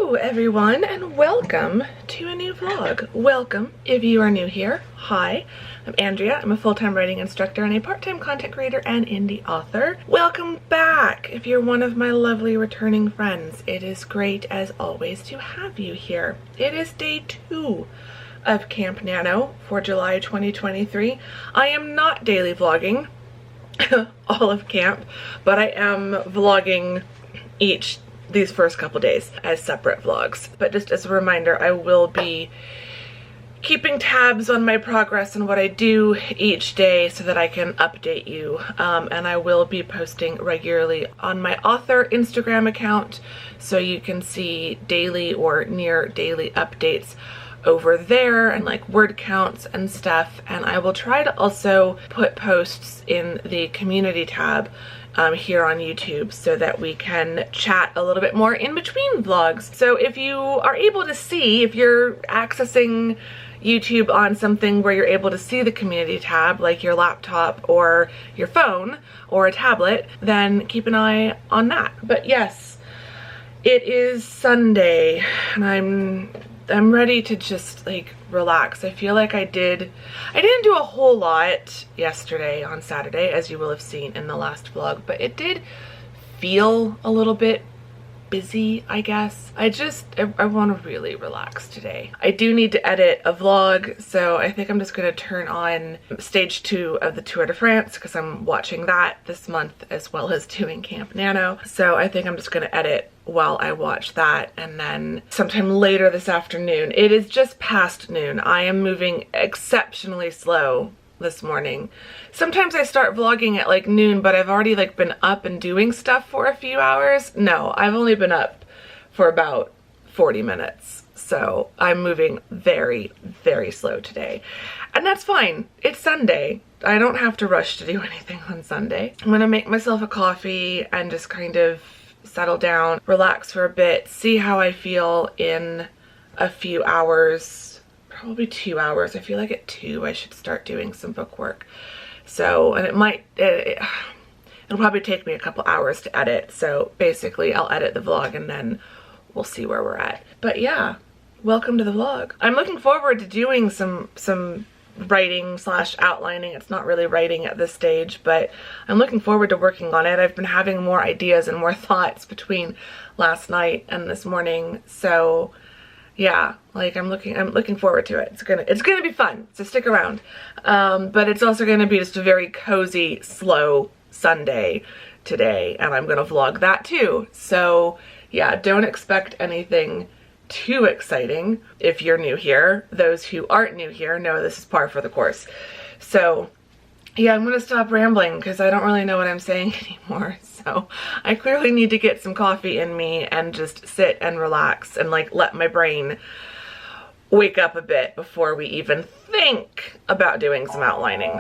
Hello everyone and welcome to a new vlog. Welcome if you are new here. Hi, I'm Andrea. I'm a full-time writing instructor and a part-time content creator and indie author. Welcome back if you're one of my lovely returning friends. It is great as always to have you here. It is day 2 of Camp Nano for July 2023. I am not daily vlogging all of camp, but I am vlogging these first couple days as separate vlogs. But just as a reminder, I will be keeping tabs on my progress and what I do each day so that I can update you. And I will be posting regularly on my author Instagram account, so you can see daily or near daily updates over there and like word counts and stuff. And I will try to also put posts in the community tab here on YouTube so that we can chat a little bit more in between vlogs. So if you are able to see, if you're accessing YouTube on something where you're able to see the community tab, like your laptop or your phone or a tablet, then keep an eye on that. But yes, it is Sunday and I'm ready to just like relax. I feel like I didn't do a whole lot yesterday on Saturday, as you will have seen in the last vlog, but it did feel a little bit busy, I guess. I want to really relax today. I do need to edit a vlog, so I think I'm just going to turn on stage 2 of the Tour de France because I'm watching that this month as well as doing Camp Nano. So I think I'm just going to edit while I watch that, and then sometime later this afternoon. It is just past noon. I am moving exceptionally slow this morning. Sometimes I start vlogging at like noon, but I've already like been up and doing stuff for a few hours. No, I've only been up for about 40 minutes. So I'm moving very, very slow today. And that's fine. It's Sunday. I don't have to rush to do anything on Sunday. I'm gonna make myself a coffee and just kind of settle down, relax for a bit, see how I feel in a few hours, probably 2 hours. I feel like at 2 I should start doing some book work. So, and it'll probably take me a couple hours to edit. So basically I'll edit the vlog and then we'll see where we're at. But yeah, welcome to the vlog. I'm looking forward to doing some writing / outlining. It's not really writing at this stage, but I'm looking forward to working on it. I've been having more ideas and more thoughts between last night and this morning. So yeah, like I'm looking forward to it. It's gonna be fun, so stick around. But it's also gonna be just a very cozy, slow Sunday today, and I'm gonna vlog that too. So yeah, don't expect anything too exciting if you're new here. Those who aren't new here know this is par for the course. So yeah, I'm gonna stop rambling because I don't really know what I'm saying anymore. So I clearly need to get some coffee in me and just sit and relax and like let my brain wake up a bit before we even think about doing some outlining.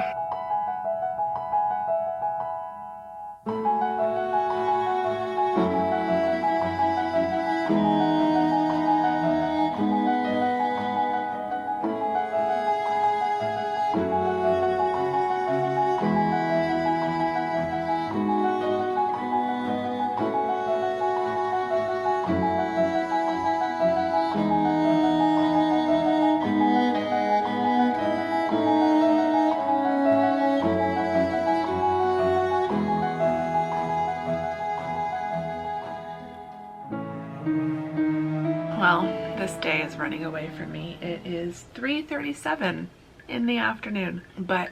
Well, this day is running away from me. It is 3:37 in the afternoon, but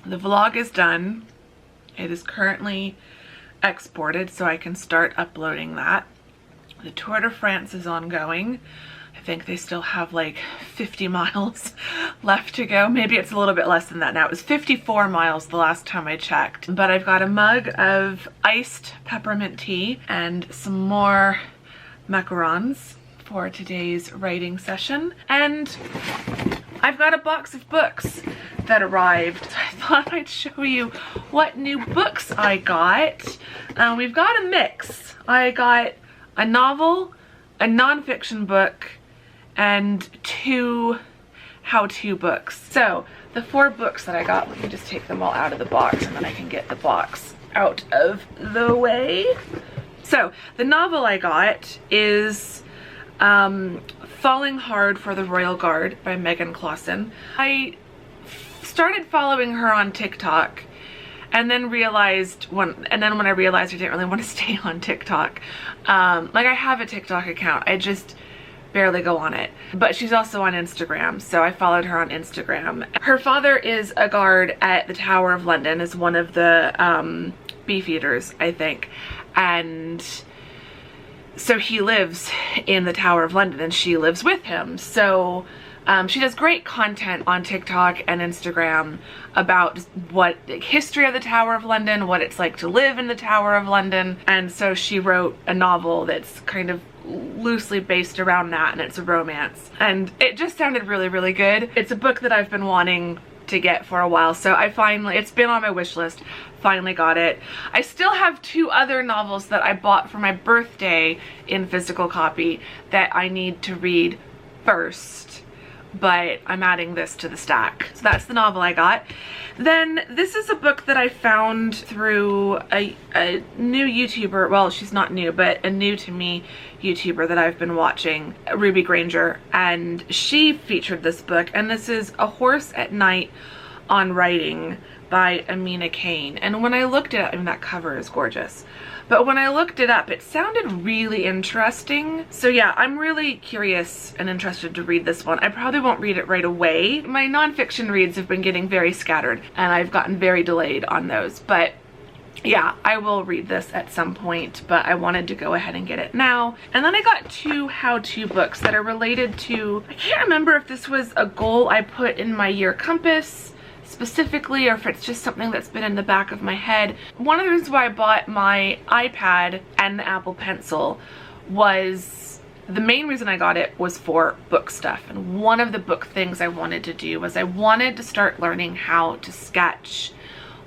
the vlog is done. It is currently exported, so I can start uploading that. The Tour de France is ongoing. I think they still have like 50 miles left to go. Maybe it's a little bit less than that now. It was 54 miles the last time I checked. But I've got a mug of iced peppermint tea and some more macarons for today's writing session, and I've got a box of books that arrived. I thought I'd show you what new books I got. We've got a mix. I got a novel, a nonfiction book, and 2 how-to books. So the 4 books that I got, let me just take them all out of the box and then I can get the box out of the way. So the novel I got is Falling Hard for the Royal Guard by Megan Clausen. I started following her on TikTok and then realized when I realized I didn't really want to stay on TikTok. Like, I have a TikTok account, I just barely go on it. But she's also on Instagram, so I followed her on Instagram. Her father is a guard at the Tower of London, is one of the beefeaters, I think. And so he lives in the Tower of London and she lives with him. So she does great content on TikTok and Instagram about what the history of the Tower of London, what it's like to live in the Tower of London. And so she wrote a novel that's kind of loosely based around that, and it's a romance. And it just sounded really, really good. It's a book that I've been wanting to get for a while, so I finally, it's been on my wish list, finally got it. I still have 2 other novels that I bought for my birthday in physical copy that I need to read first, but I'm adding this to the stack. So that's the novel I got. Then this is a book that I found through a new YouTuber, well, she's not new, but a new to me YouTuber that I've been watching, Ruby Granger, and she featured this book, and this is A Horse at Night on Writing by Amina Kane. And when I looked it up, I mean, that cover is gorgeous, but when I looked it up, it sounded really interesting. So yeah, I'm really curious and interested to read this one. I probably won't read it right away. My nonfiction reads have been getting very scattered and I've gotten very delayed on those, but yeah, I will read this at some point, but I wanted to go ahead and get it now. And then I got 2 how-to books that are related to, I can't remember if this was a goal I put in my year compass specifically, or if it's just something that's been in the back of my head. One of the reasons why I bought my iPad and the Apple Pencil was, the main reason I got it was for book stuff. And one of the book things I wanted to do was I wanted to start learning how to sketch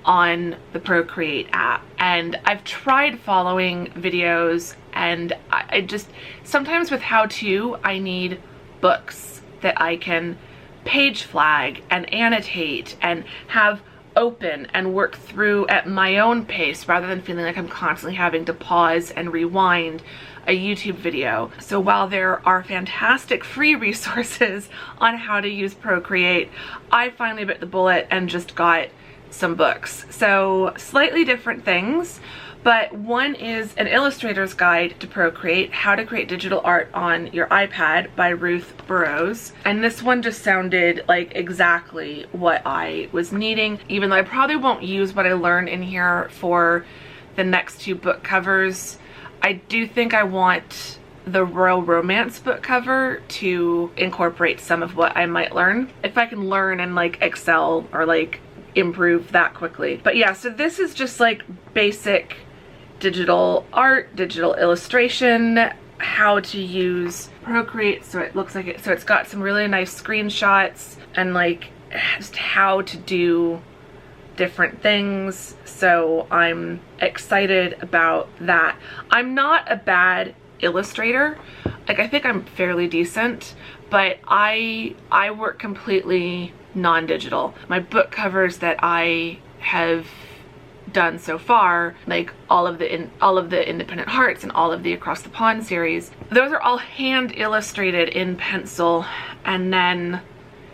on the Procreate app. And I've tried following videos, and I just, sometimes with how-to, I need books that I can page flag and annotate and have open and work through at my own pace, rather than feeling like I'm constantly having to pause and rewind a YouTube video. So while there are fantastic free resources on how to use Procreate, I finally bit the bullet and just got some books. So slightly different things, but one is An Illustrator's Guide to Procreate, How to Create Digital Art on Your iPad by Ruth Burrows. And this one just sounded like exactly what I was needing, even though I probably won't use what I learned in here for the next 2 book covers. I do think I want the Royal Romance book cover to incorporate some of what I might learn, if I can learn and like excel or like improve that quickly. But yeah, so this is just like basic digital art, digital illustration, how to use Procreate so it looks like it, so it's got some really nice screenshots and like just how to do different things. So I'm excited about that. I'm not a bad illustrator, like I think I'm fairly decent, but I work completely non-digital. My book covers that I have done so far, like all of the Independent Hearts and all of the Across the Pond series, those are all hand illustrated in pencil and then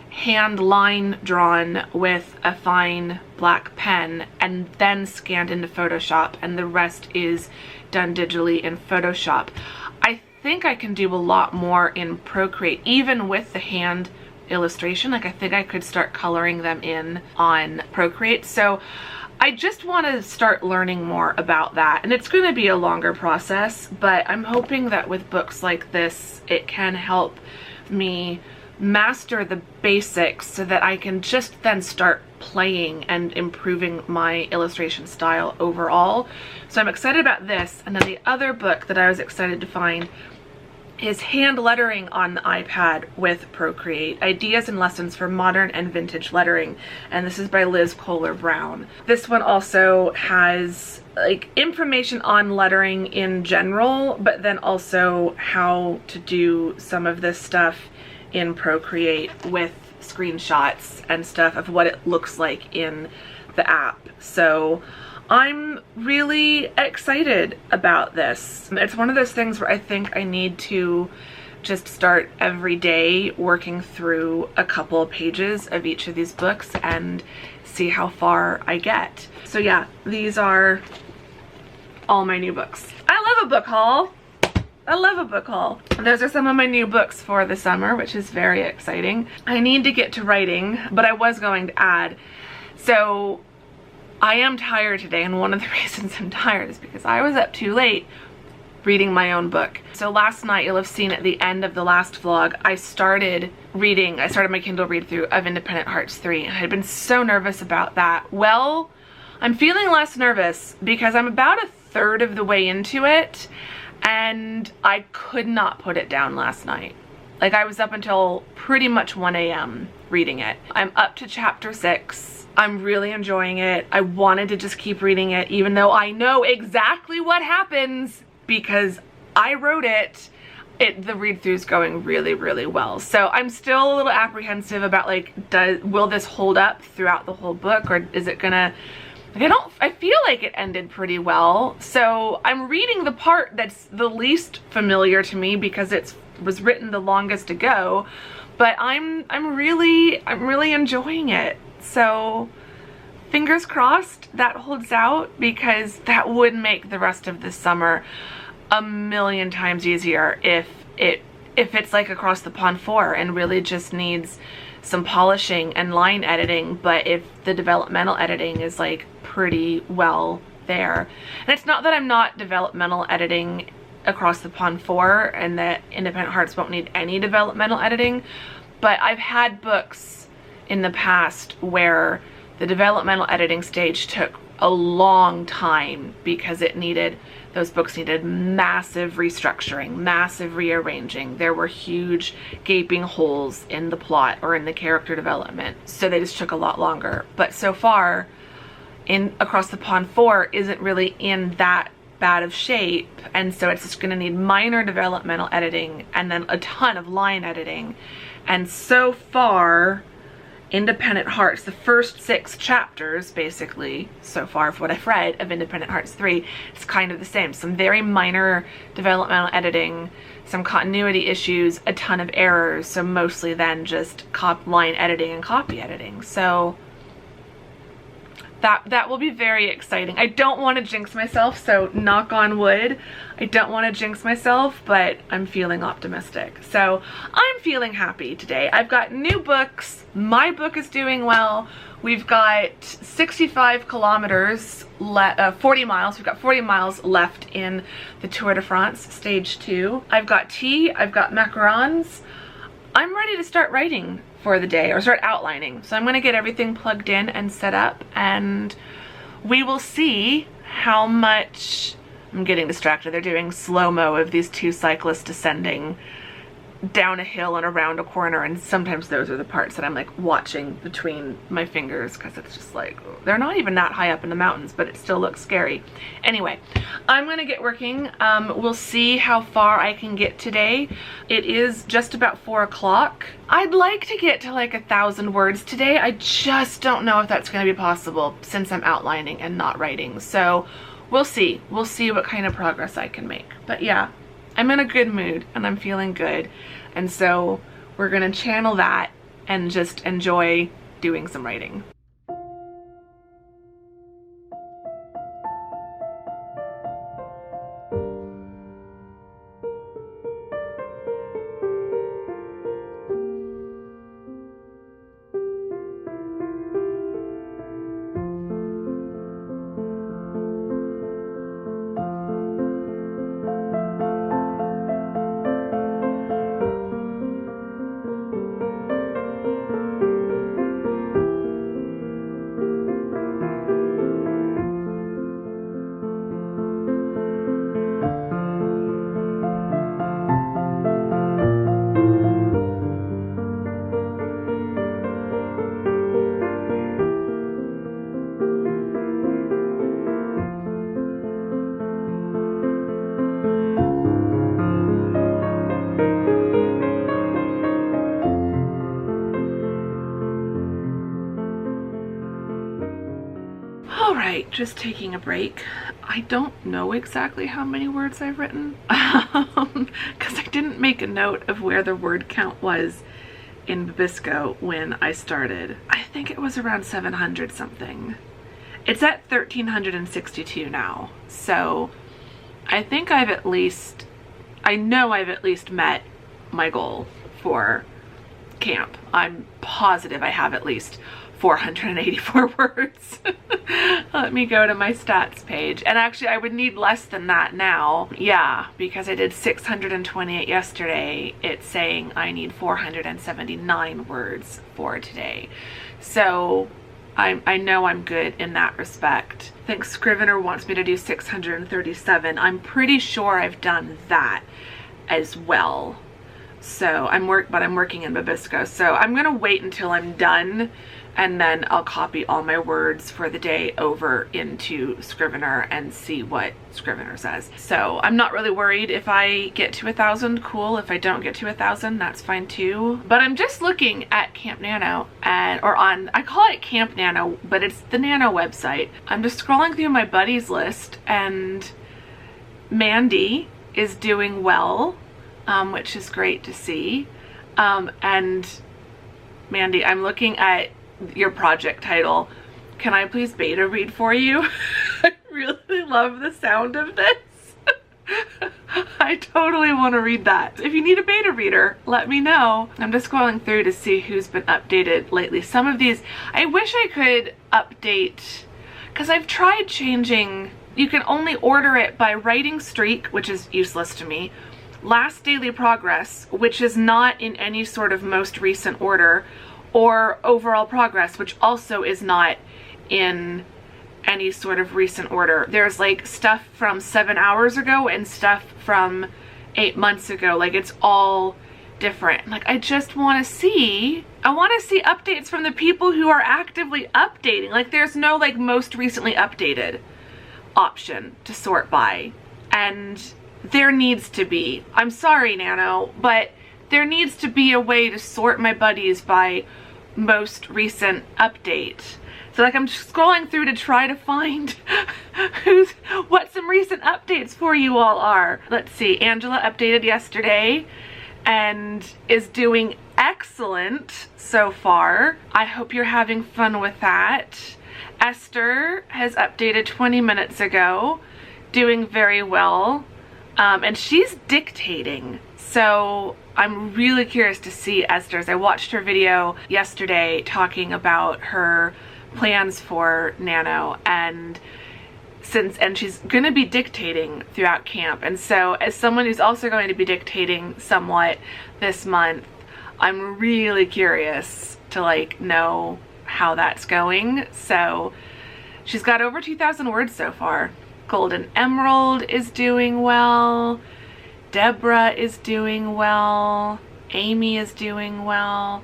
hand line drawn with a fine black pen and then scanned into Photoshop, and the rest is done digitally in Photoshop. I think I can do a lot more in Procreate, even with the hand illustration. Like I think I could start coloring them in on Procreate. So I just want to start learning more about that, and it's going to be a longer process, but I'm hoping that with books like this it can help me master the basics so that I can just then start playing and improving my illustration style overall. So I'm excited about this. And then the other book that I was excited to find is Hand Lettering on the iPad with Procreate, Ideas and Lessons for Modern and Vintage Lettering, and this is by Liz Kohler Brown. This one also has like information on lettering in general, but then also how to do some of this stuff in Procreate with screenshots and stuff of what it looks like in the app. So I'm really excited about this. It's one of those things where I think I need to just start every day working through a couple of pages of each of these books and see how far I get. So yeah, these are all my new books. I love a book haul. I love a book haul. Those are some of my new books for the summer, which is very exciting. I need to get to writing, but I was going to add. So I am tired today, and one of the reasons I'm tired is because I was up too late reading my own book. So last night, you'll have seen at the end of the last vlog, I started my Kindle read through of Independent Hearts 3, and I had been so nervous about that. Well, I'm feeling less nervous because I'm about a third of the way into it, and I could not put it down last night. Like, I was up until pretty much 1 a.m. reading it. I'm up to chapter 6. I'm really enjoying it. I wanted to just keep reading it, even though I know exactly what happens because I wrote it. The read-through is going really, really well. So I'm still a little apprehensive about, like, will this hold up throughout the whole book, or is it gonna, like, I feel like it ended pretty well. So I'm reading the part that's the least familiar to me because it was written the longest ago, but I'm really enjoying it. So fingers crossed that holds out, because that would make the rest of this summer a million times easier if it's like Across the Pond 4 and really just needs some polishing and line editing, but if the developmental editing is like pretty well there. And it's not that I'm not developmental editing Across the Pond 4 and that Independent Hearts won't need any developmental editing, but I've had books in the past where the developmental editing stage took a long time because those books needed massive restructuring, massive rearranging. There were huge gaping holes in the plot or in the character development, so they just took a lot longer. But so far, in Across the Pond 4 isn't really in that bad of shape, and so it's just going to need minor developmental editing and then a ton of line editing. And so far, Independent Hearts, the first 6 chapters, basically, so far of what I've read of Independent Hearts 3, it's kind of the same. Some very minor developmental editing, some continuity issues, a ton of errors, so mostly then just line editing and copy editing. So that will be very exciting. I don't want to jinx myself, so knock on wood. I don't want to jinx myself, but I'm feeling optimistic. So I'm feeling happy today. I've got new books. My book is doing well. We've got 65 kilometers, 40 miles. We've got 40 miles left in the Tour de France, stage 2. I've got tea. I've got macarons. I'm ready to start writing for the day, or start outlining. So I'm gonna get everything plugged in and set up, and we will see how much. I'm getting distracted. They're doing slow-mo of these 2 cyclists descending down a hill and around a corner, and sometimes those are the parts that I'm like watching between my fingers because it's just like, they're not even that high up in the mountains, but it still looks scary. Anyway, I'm gonna get working. We'll see how far I can get today. It is just about 4 o'clock. I'd like to get to like 1,000 words today. I just don't know if that's gonna be possible since I'm outlining and not writing. So we'll see. We'll see what kind of progress I can make. But yeah, I'm in a good mood and I'm feeling good. And so we're gonna channel that and just enjoy doing some writing. just taking a break. I don't know exactly how many words I've written because I didn't make a note of where the word count was in Babisco when I started. I think it was around 700 something. It's at 1362 now. So I think I know I've at least met my goal for camp. I'm positive I have at least 484 words. Let me go to my stats page. And actually I would need less than that now. Yeah, because I did 628 yesterday. It's saying I need 479 words for today. So I know I'm good in that respect. I think Scrivener wants me to do 637. I'm pretty sure I've done that as well. So I'm working in Babisco. So I'm gonna wait until I'm done, and then I'll copy all my words for the day over into Scrivener and see what Scrivener says. So I'm not really worried if I get to 1,000, cool. If I don't get to 1,000, that's fine too. But I'm just looking at Camp Nano I call it Camp Nano, but it's the Nano website. I'm just scrolling through my buddies list, and Mandy is doing well, which is great to see. And Mandy, I'm looking at your project title. Can I please beta read for you? I really love the sound of this. I totally want to read that. If you need a beta reader, let me know. I'm just scrolling through to see who's been updated lately. Some of these, I wish I could update, because I've tried changing. You can only order it by writing streak, which is useless to me. Last daily progress, which is not in any sort of most recent order, or overall progress, which also is not in any sort of recent order. There's like stuff from 7 hours ago and stuff from 8 months ago. Like, it's all different. Like, I just want to see, updates from the people who are actively updating. Like, there's no like most recently updated option to sort by, and there needs to be. I'm sorry, Nano, but there needs to be a way to sort my buddies by most recent update. So like, I'm scrolling through to try to find what some recent updates for you all are. Let's see, Angela updated yesterday and is doing excellent so far. I hope you're having fun with that. Esther has updated 20 minutes ago, doing very well. And she's dictating, so I'm really curious to see Esther's. I watched her video yesterday talking about her plans for Nano, and she's going to be dictating throughout camp. And so as someone who's also going to be dictating somewhat this month, I'm really curious to like know how that's going. So she's got over 2,000 words so far. Golden Emerald is doing well. Deborah is doing well. Amy is doing well.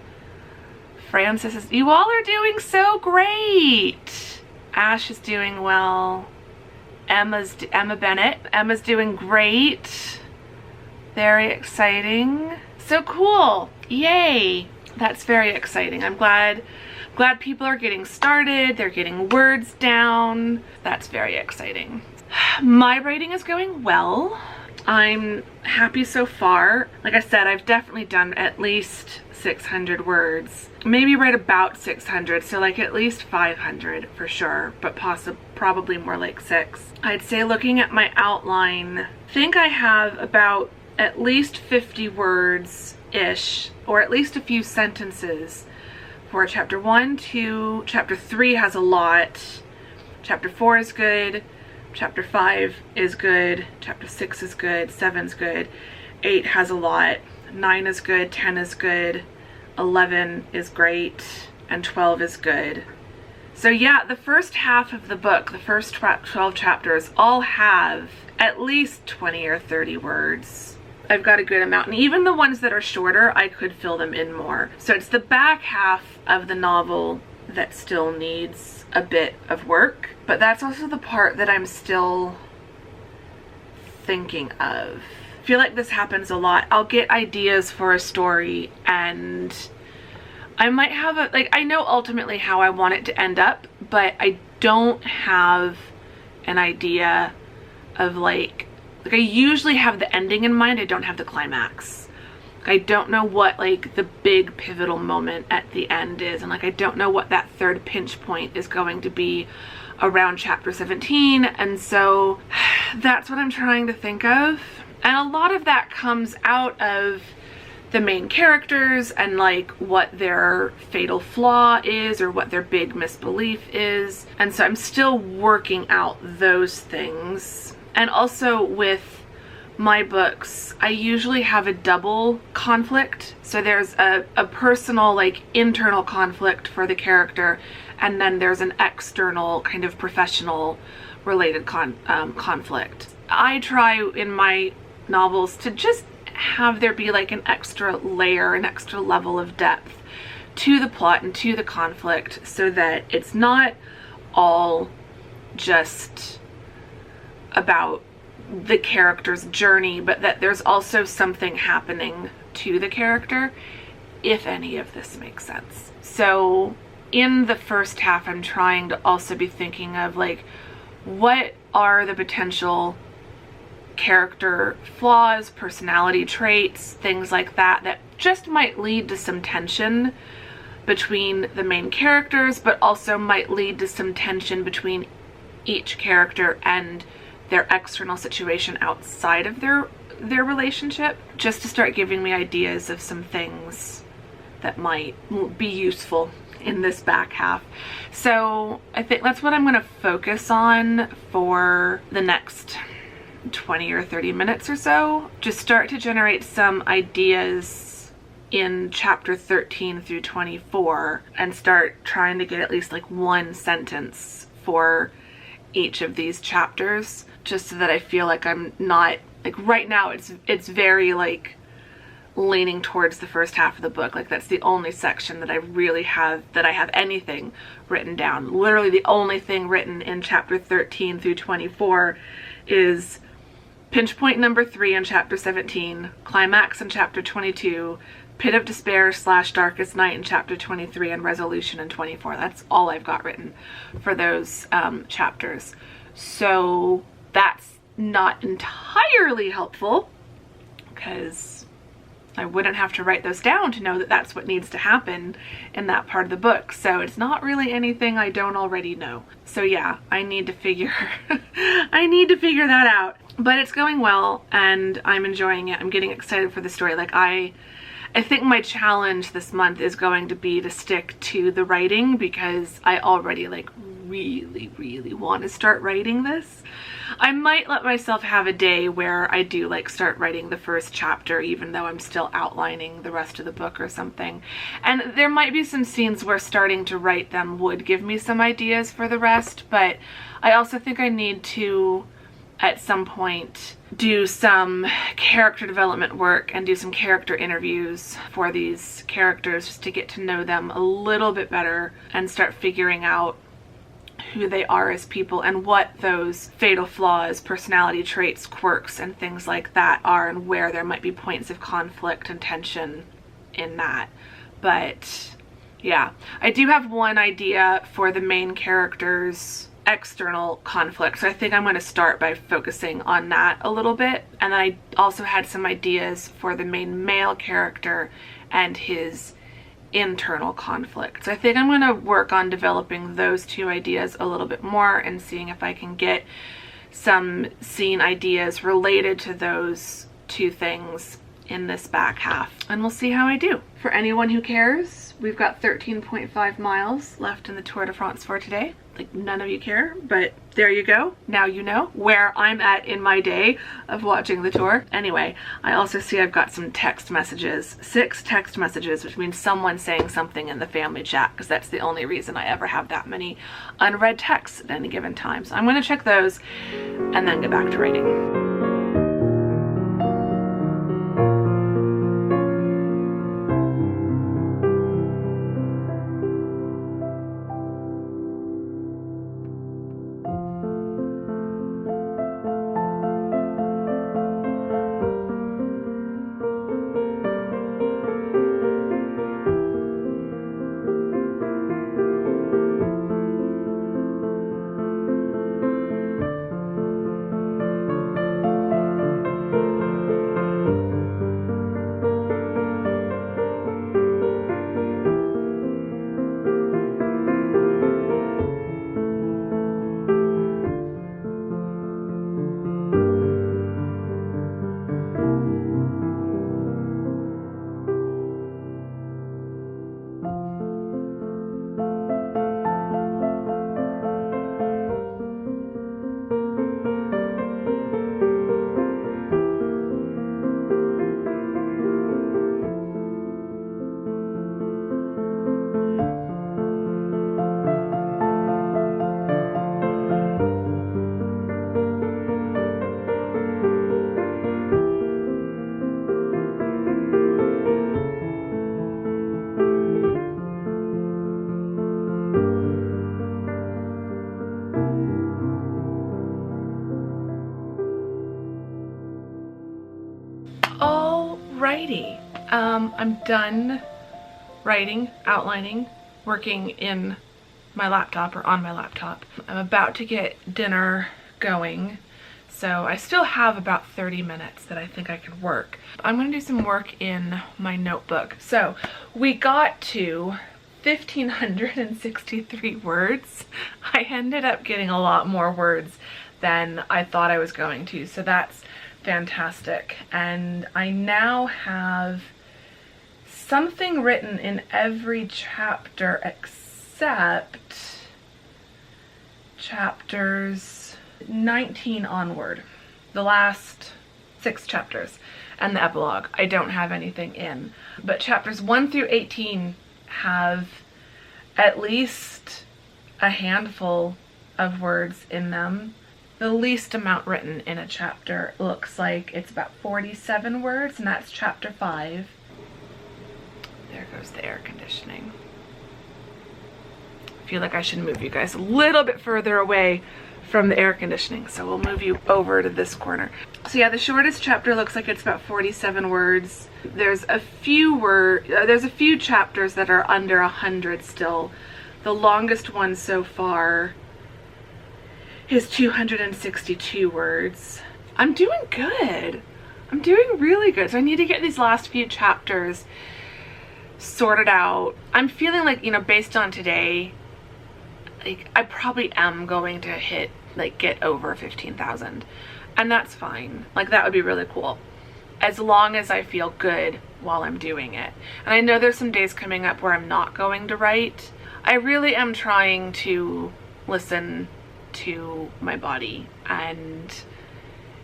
Francis is, you all are doing so great. Ash is doing well. Emma Bennett. Emma's doing great. Very exciting. So cool. Yay. That's very exciting. I'm glad people are getting started. They're getting words down. That's very exciting. My writing is going well. I'm happy so far. Like I said, I've definitely done at least 600 words. Maybe right about 600, so like at least 500 for sure, but probably more like 6. I'd say looking at my outline, I think I have about at least 50 words-ish, or at least a few sentences for chapter 1, 2, chapter 3 has a lot, chapter 4 is good, chapter 5 is good, chapter 6 is good, 7's good, 8 has a lot, 9 is good, 10 is good, 11 is great, and 12 is good. So yeah, the first half of the book, the first 12 chapters, all have at least 20 or 30 words. I've got a good amount, and even the ones that are shorter, I could fill them in more. So it's the back half of the novel that still needs a bit of work, but that's also the part that I'm still thinking of. I feel like this happens a lot. I'll get ideas for a story and I might have I know ultimately how I want it to end up, but I don't have an idea of like I usually have the ending in mind, I don't have the climax. I don't know what like the big pivotal moment at the end is, and like I don't know what that third pinch point is going to be around chapter 17, and so that's what I'm trying to think of. And a lot of that comes out of the main characters and like what their fatal flaw is or what their big misbelief is, and so I'm still working out those things. And also with my books, I usually have a double conflict. So there's a personal, like internal conflict for the character, and then there's an external kind of professional related conflict. I try in my novels to just have there be like an extra layer, an extra level of depth to the plot and to the conflict, so that it's not all just about the character's journey, but that there's also something happening to the character, if any of this makes sense. So in the first half, I'm trying to also be thinking of like, what are the potential character flaws, personality traits, things like that, that just might lead to some tension between the main characters, but also might lead to some tension between each character and their external situation outside of their relationship, just to start giving me ideas of some things that might be useful in this back half. So I think that's what I'm going to focus on for the next 20 or 30 minutes or so. Just start to generate some ideas in chapter 13 through 24 and start trying to get at least like one sentence for each of these chapters, just so that I feel like I'm not like, right now it's very like leaning towards the first half of the book. Like that's the only section that I really have, that I have anything written down. Literally the only thing written in chapter 13 through 24 is pinch point number 3 in chapter 17, climax in chapter 22, pit of despair / darkest night in chapter 23, and resolution in 24. That's all I've got written for those chapters. So that's not entirely helpful, because I wouldn't have to write those down to know that that's what needs to happen in that part of the book. So it's not really anything I don't already know. So yeah, I need to figure I need to figure that out. But it's going well and I'm enjoying it. I'm getting excited for the story. Like I think my challenge this month is going to be to stick to the writing, because I already like really want to start writing this. I might let myself have a day where I do like start writing the first chapter, even though I'm still outlining the rest of the book or something. And there might be some scenes where starting to write them would give me some ideas for the rest, but I also think I need to at some point do some character development work and do some character interviews for these characters, just to get to know them a little bit better and start figuring out who they are as people and what those fatal flaws, personality traits, quirks, and things like that are, and where there might be points of conflict and tension in that. But yeah, I do have one idea for the main character's external conflict, so I think I'm going to start by focusing on that a little bit. And then I also had some ideas for the main male character and his internal conflict. So I think I'm going to work on developing those two ideas a little bit more and seeing if I can get some scene ideas related to those two things in this back half, and we'll see how I do. For anyone who cares, we've got 13.5 miles left in the Tour de France for today. Like, none of you care, but there you go. Now you know where I'm at in my day of watching the tour. Anyway, I also see I've got some text messages, 6 text messages, which means someone saying something in the family chat, because that's the only reason I ever have that many unread texts at any given time. So I'm going to check those and then get back to writing. I'm done writing, outlining, working in my laptop or on my laptop. I'm about to get dinner going, so I still have about 30 minutes that I think I can work. I'm gonna do some work in my notebook. So we got to 1,563 words. I ended up getting a lot more words than I thought I was going to, so that's fantastic. And I now have something written in every chapter except chapters 19 onward. The last 6 chapters and the epilogue I don't have anything in, but chapters 1 through 18 have at least a handful of words in them. The least amount written in a chapter looks like it's about 47 words, and that's chapter 5. There goes the air conditioning. I feel like I should move you guys a little bit further away from the air conditioning, so we'll move you over to this corner. So yeah, the shortest chapter looks like it's about 47 words. There's a few chapters that are under 100 still. The longest one so far is 262 words. I'm doing good. I'm doing really good. So I need to get these last few chapters sorted out. I'm feeling like, you know, based on today, like I probably am going to hit, like, get over 15,000, and that's fine. Like, that would be really cool as long as I feel good while I'm doing it. And I know there's some days coming up where I'm not going to write. I really am trying to listen to my body and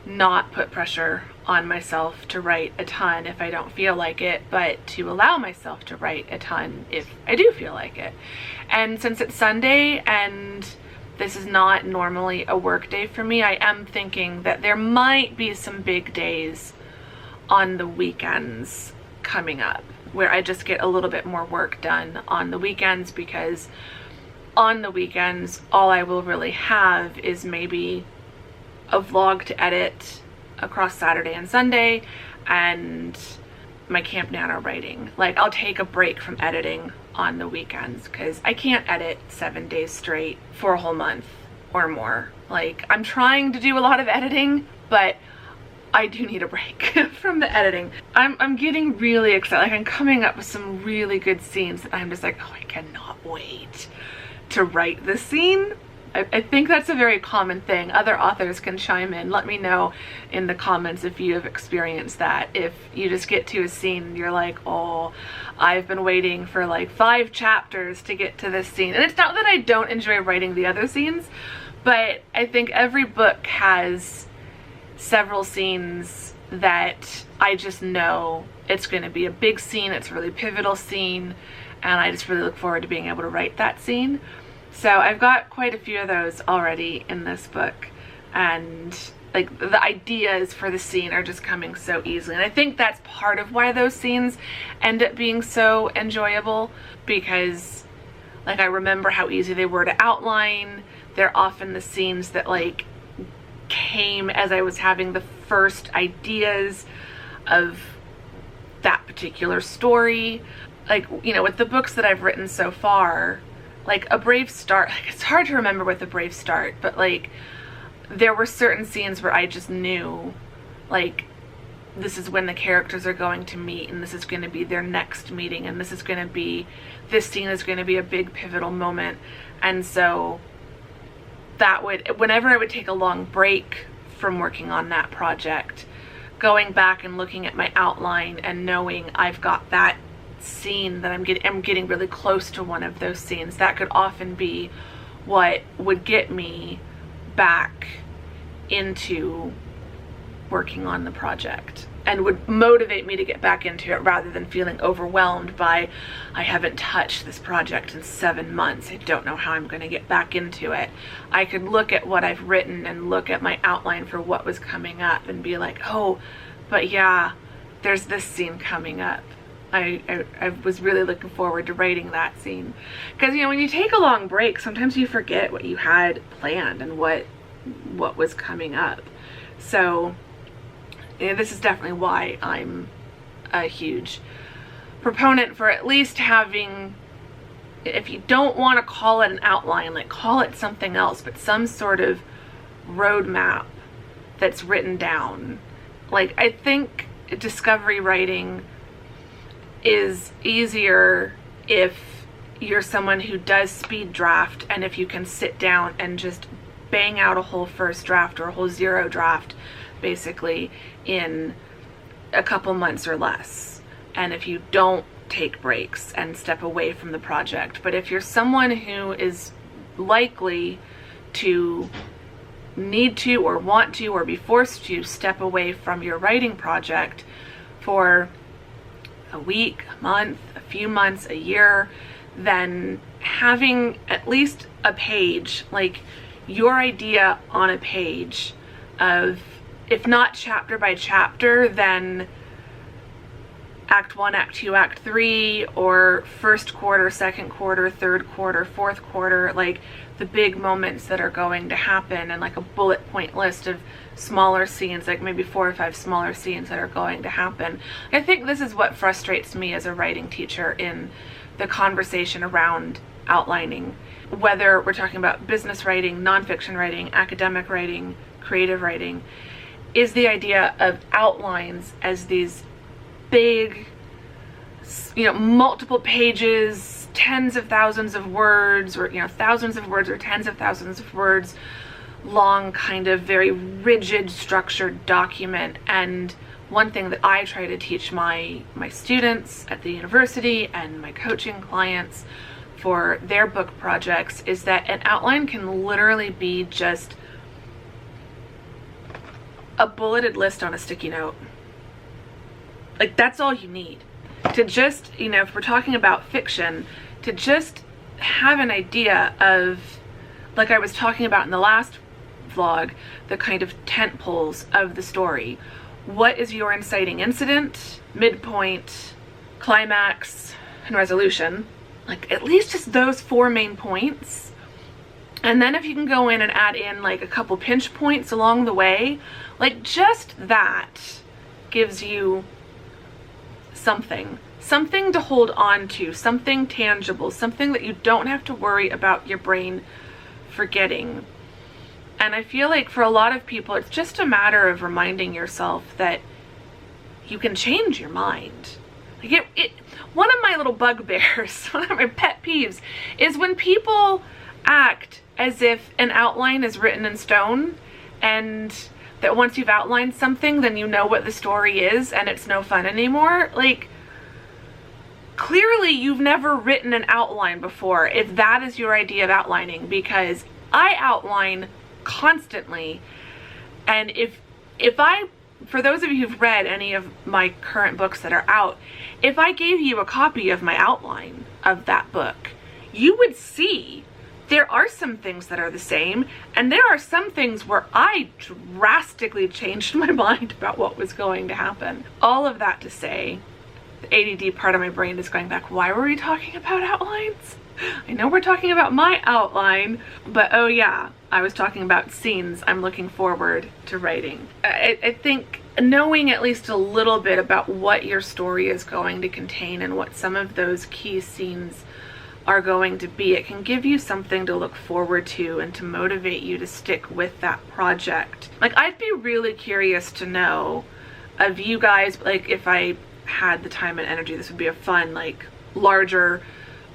not put pressure on myself to write a ton if I don't feel like it, but to allow myself to write a ton if I do feel like it. And since it's Sunday and this is not normally a work day for me, I am thinking that there might be some big days on the weekends coming up where I just get a little bit more work done on the weekends, because on the weekends all I will really have is maybe a vlog to edit across Saturday and Sunday and my Camp NaNo writing. Like, I'll take a break from editing on the weekends because I can't edit 7 days straight for a whole month or more. Like, I'm trying to do a lot of editing, but I do need a break from the editing. I'm getting really excited. Like, I'm coming up with some really good scenes that I'm just like, oh, I cannot wait to write this scene. I think that's a very common thing. Other authors can chime in. Let me know in the comments if you have experienced that. If you just get to a scene and you're like, oh, I've been waiting for like 5 chapters to get to this scene. And it's not that I don't enjoy writing the other scenes, but I think every book has several scenes that I just know it's going to be a big scene. It's a really pivotal scene, and I just really look forward to being able to write that scene. So I've got quite a few of those already in this book, and like the ideas for the scene are just coming so easily. And I think that's part of why those scenes end up being so enjoyable, because like I remember how easy they were to outline. They're often the scenes that like came as I was having the first ideas of that particular story. Like, you know, with the books that I've written so far, like A Brave Start, like it's hard to remember with A Brave Start, but like there were certain scenes where I just knew like this is when the characters are going to meet, and this is going to be their next meeting, and this scene is going to be a big pivotal moment. And so that would, whenever I would take a long break from working on that project, going back and looking at my outline and knowing I've got that scene that I'm getting really close to one of those scenes, that could often be what would get me back into working on the project and would motivate me to get back into it, rather than feeling overwhelmed by, I haven't touched this project in 7 months, I don't know how I'm going to get back into it. I could look at what I've written and look at my outline for what was coming up and be like, oh, but yeah, there's this scene coming up. I was really looking forward to writing that scene. Because, you know, when you take a long break, sometimes you forget what you had planned and what was coming up. So, you know, this is definitely why I'm a huge proponent for at least having, if you don't want to call it an outline, like call it something else, but some sort of roadmap that's written down. Like, I think discovery writing is easier if you're someone who does speed draft, and if you can sit down and just bang out a whole first draft or a whole zero draft basically in a couple months or less, and if you don't take breaks and step away from the project. But if you're someone who is likely to need to or want to or be forced to step away from your writing project for a week, a month, a few months, a year, then having at least a page, like your idea on a page of, if not chapter by chapter, then Act 1, Act 2, Act 3, or first quarter, second quarter, third quarter, fourth quarter, like the big moments that are going to happen, and like a bullet point list of smaller scenes, like maybe 4 or 5 smaller scenes that are going to happen. I think this is what frustrates me as a writing teacher in the conversation around outlining, whether we're talking about business writing, nonfiction writing, academic writing, creative writing, is the idea of outlines as these big, multiple pages, tens of thousands of words, or thousands of words or tens of thousands of words long, kind of very rigid structured document. And one thing that I try to teach my students at the university and my coaching clients for their book projects is that an outline can literally be just a bulleted list on a sticky note. Like, that's all you need to just, if we're talking about fiction, to just have an idea of, like I was talking about in the last vlog, the kind of tent poles of the story. What is your inciting incident, midpoint, climax, and resolution? Like, at least just those 4 main points. And then if you can go in and add in like a couple pinch points along the way, like just that gives you something to hold on to, something tangible, something that you don't have to worry about your brain forgetting. And I feel like for a lot of people, it's just a matter of reminding yourself that you can change your mind. Like one of my little bugbears, one of my pet peeves, is when people act as if an outline is written in stone, and that once you've outlined something, then you know what the story is and it's no fun anymore. Like, clearly you've never written an outline before if that is your idea of outlining, because I outline constantly. And if I, for those of you who've read any of my current books that are out, if I gave you a copy of my outline of that book, you would see there are some things that are the same, and there are some things where I drastically changed my mind about what was going to happen. All of that to say, the ADD part of my brain is going back, why were we talking about outlines? I know we're talking about my outline, but oh yeah, I was talking about scenes I'm looking forward to writing. I think knowing at least a little bit about what your story is going to contain and what some of those key scenes are going to be, it can give you something to look forward to and to motivate you to stick with that project. Like, I'd be really curious to know of you guys, like if I had the time and energy, this would be a fun, like, larger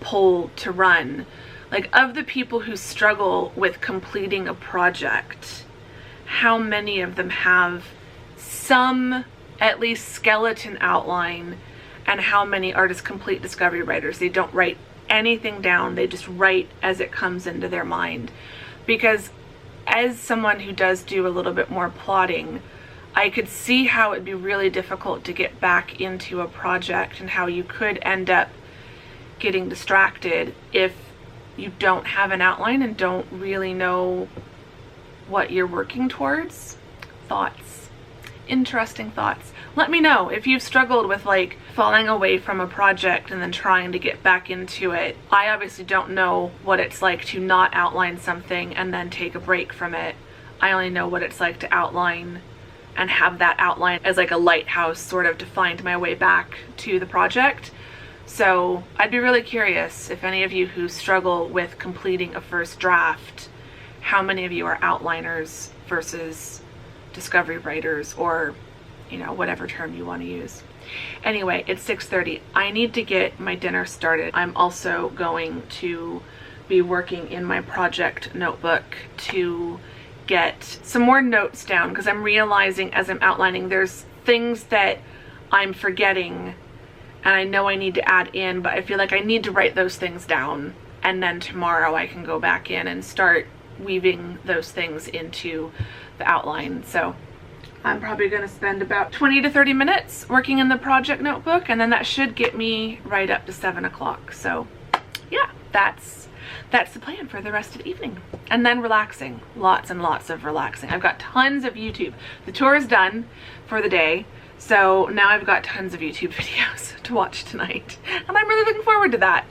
poll to run. Like, of the people who struggle with completing a project, how many of them have some, at least, skeleton outline, and how many are just complete discovery writers? They don't write anything down, they just write as it comes into their mind. Because as someone who does do a little bit more plotting, I could see how it'd be really difficult to get back into a project, and how you could end up getting distracted if you don't have an outline and don't really know what you're working towards. Thoughts? Interesting thoughts. Let me know if you've struggled with like falling away from a project and then trying to get back into it. I obviously don't know what it's like to not outline something and then take a break from it. I only know what it's like to outline and have that outline as like a lighthouse sort of to find my way back to the project. So I'd be really curious if any of you who struggle with completing a first draft, how many of you are outliners versus discovery writers, or, you know, whatever term you want to use. Anyway, it's 6:30. I need to get my dinner started. I'm also going to be working in my project notebook to get some more notes down, because I'm realizing as I'm outlining there's things that I'm forgetting and I know I need to add in, but I feel like I need to write those things down, and then tomorrow I can go back in and start weaving those things into the outline. So I'm probably going to spend about 20 to 30 minutes working in the project notebook, and then that should get me right up to 7 o'clock. So yeah, that's the plan for the rest of the evening. And then relaxing, lots and lots of relaxing. I've got tons of YouTube. The tour is done for the day, so now I've got tons of YouTube videos to watch tonight, and I'm really looking forward to that.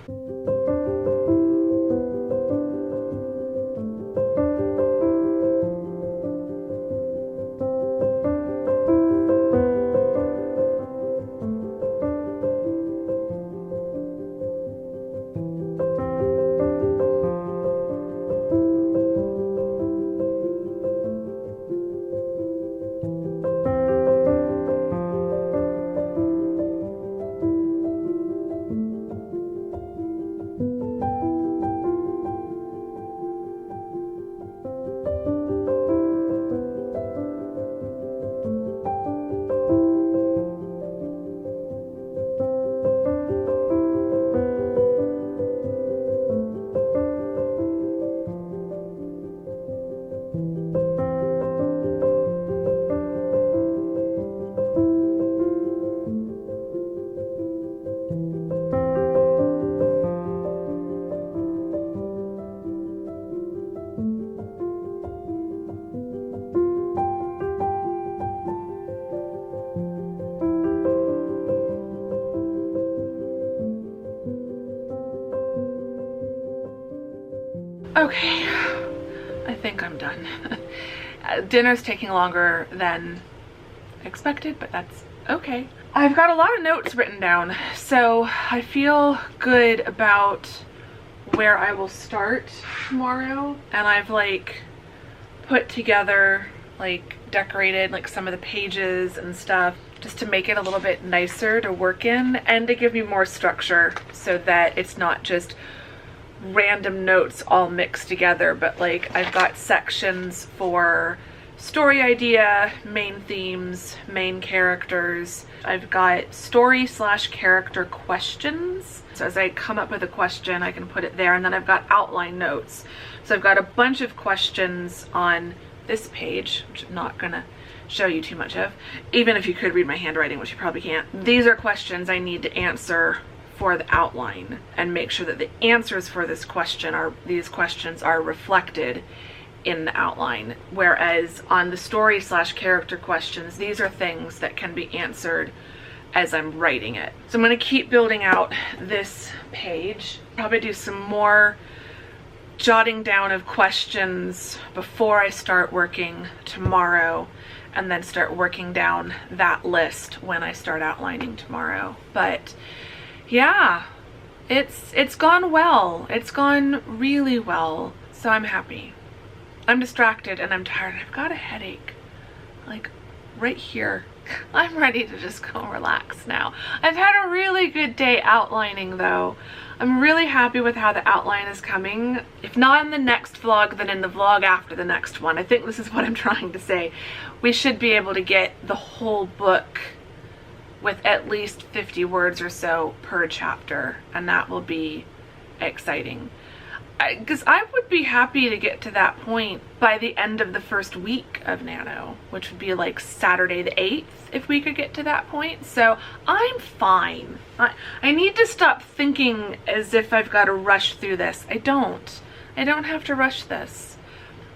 Okay, I think I'm done. Dinner's taking longer than expected, but that's okay. I've got a lot of notes written down, so I feel good about where I will start tomorrow. And I've like put together, like decorated like some of the pages and stuff just to make it a little bit nicer to work in and to give me more structure, so that it's not just random notes all mixed together, but like I've got sections for story idea, main themes, main characters. I've got story/character questions. So as I come up with a question, I can put it there, and then I've got outline notes. So I've got a bunch of questions on this page, which I'm not gonna show you too much of, even if you could read my handwriting, which you probably can't. These are questions I need to answer for the outline, and make sure that the answers for these questions are reflected in the outline. Whereas on the story/character questions, these are things that can be answered as I'm writing it. So I'm going to keep building out this page. Probably do some more jotting down of questions before I start working tomorrow, and then start working down that list when I start outlining tomorrow. But yeah, it's gone well. It's gone really well. So I'm happy. I'm distracted and I'm tired. I've got a headache, like right here. I'm ready to just go relax now. I've had a really good day outlining though. I'm really happy with how the outline is coming. If not in the next vlog, then in the vlog after the next one. I think this is what I'm trying to say. We should be able to get the whole book with at least 50 words or so per chapter, and that will be exciting. Because I would be happy to get to that point by the end of the first week of Nano, which would be like Saturday the 8th, if we could get to that point. So I'm fine. I need to stop thinking as if I've got to rush through this. I don't have to rush this.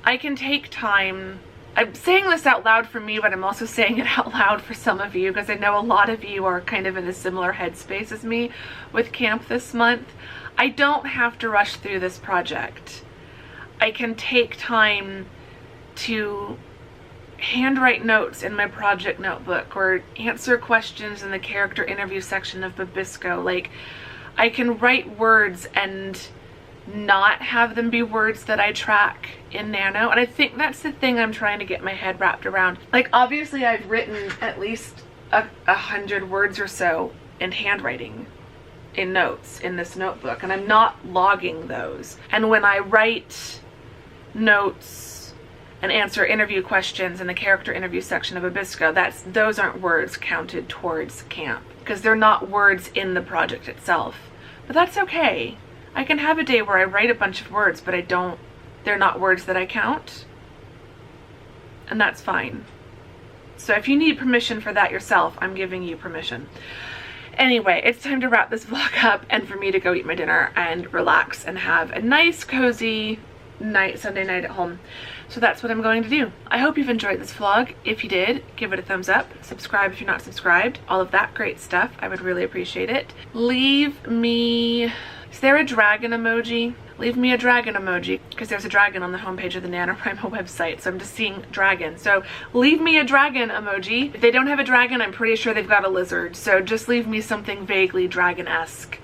I can take time. I'm saying this out loud for me, but I'm also saying it out loud for some of you, because I know a lot of you are kind of in a similar headspace as me with camp this month. I don't have to rush through this project. I can take time to handwrite notes in my project notebook or answer questions in the character interview section of Babisco. Like, I can write words and not have them be words that I track in Nano, and I think that's the thing I'm trying to get my head wrapped around. Like, obviously I've written at least 100 words or so in handwriting in notes in this notebook, and I'm not logging those. And when I write notes and answer interview questions in the character interview section of Babisco, those aren't words counted towards camp because they're not words in the project itself. But that's okay. I can have a day where I write a bunch of words, but they're not words that I count, and that's fine. So if you need permission for that yourself, I'm giving you permission. Anyway, it's time to wrap this vlog up and for me to go eat my dinner and relax and have a nice, cozy night, Sunday night at home. So that's what I'm going to do. I hope you've enjoyed this vlog. If you did, give it a thumbs up. Subscribe if you're not subscribed. All of that great stuff. I would really appreciate it. Leave me... Is there a dragon emoji? Leave me a dragon emoji, because there's a dragon on the homepage of the NanoWrimo website, so I'm just seeing dragon. So leave me a dragon emoji. If they don't have a dragon, I'm pretty sure they've got a lizard. So just leave me something vaguely dragon-esque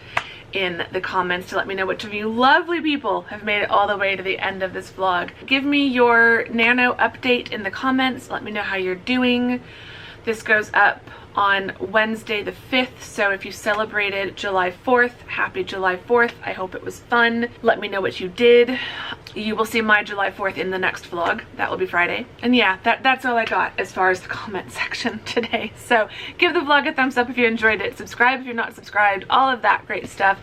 in the comments to let me know which of you lovely people have made it all the way to the end of this vlog. Give me your Nano update in the comments. Let me know how you're doing. This goes up on Wednesday the 5th, so if you celebrated July 4th, happy July 4th. I hope it was fun. Let me know what you did. You will see my July 4th in the next vlog. That will be Friday. And yeah, that's all I got as far as the comment section today. So give the vlog a thumbs up if you enjoyed it. Subscribe if you're not subscribed. All of that great stuff.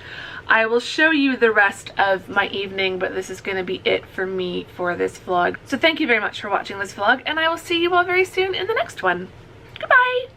I will show you the rest of my evening, but this is going to be it for me for this vlog. So thank you very much for watching this vlog, and I will see you all very soon in the next one. Goodbye!